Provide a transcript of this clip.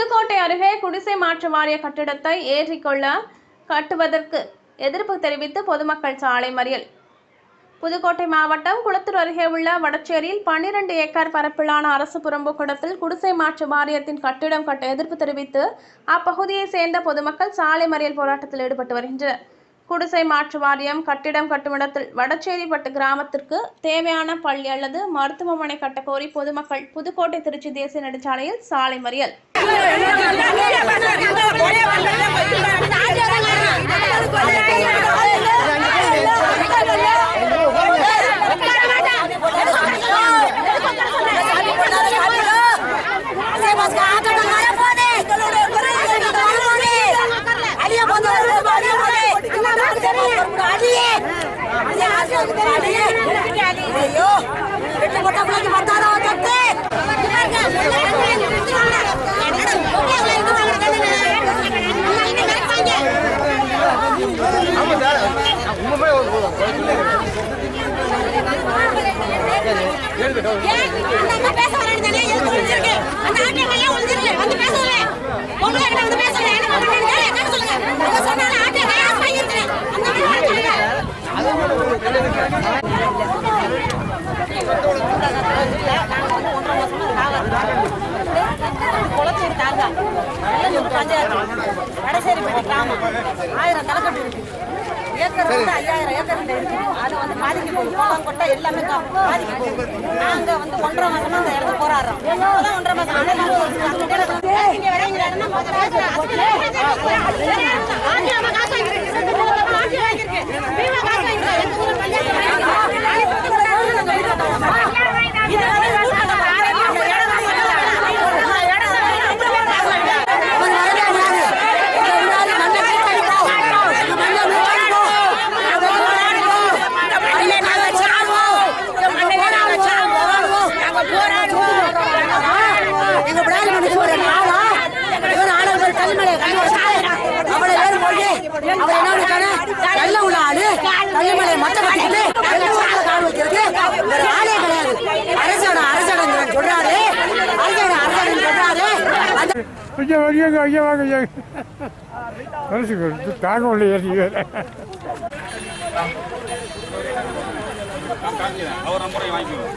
புதுக்கோட்டை அருகே குடிசை மாற்று வாரிய கட்டிடத்தை கட்டுவதற்கு எதிர்ப்பு தெரிவித்து பொதுமக்கள் சாலை மறியல். புதுக்கோட்டை மாவட்டம் குளத்தூர் அருகே உள்ள வடச்சேரியில் 12 ஏக்கர் பரப்பிலான அரசு புறம்போக்கிடத்தில் குடிசை மாற்று வாரியத்தின் கட்டிடம் கட்ட எதிர்ப்பு தெரிவித்து அப்பகுதியை சேர்ந்த பொதுமக்கள் சாலை மறியல் போராட்டத்தில் ஈடுபட்டு வருகின்றனர். குடிசை மாற்று வாரியம் கட்டிடம் கட்டுமிடத்தில் வடச்சேரிப்பட்டு கிராமத்திற்கு தேவையான பள்ளி அல்லது மருத்துவமனை கட்ட கோரி பொதுமக்கள் புதுக்கோட்டை திருச்சி தேசிய நெடுஞ்சாலையில் சாலை மறியல். குளத்தூர் தாங்க பஞ்சாயத்து வடசேரிப்பட்டி கிராமம் 1000 தலைக்கட்டு இருக்கு. ஏக்கர் வந்து 5000 ஏக்கர் இருக்கு. அது வந்து பாதிக்க போகுது. கோலம் கொட்டை எல்லாமே பாதிக்க போகுது. நாங்க வந்து 1.5 மாசமா அந்த இடத்துல போராடுறோம். 1.5 மாசம் அவர் நம்பரை வாங்கிக்கணும்.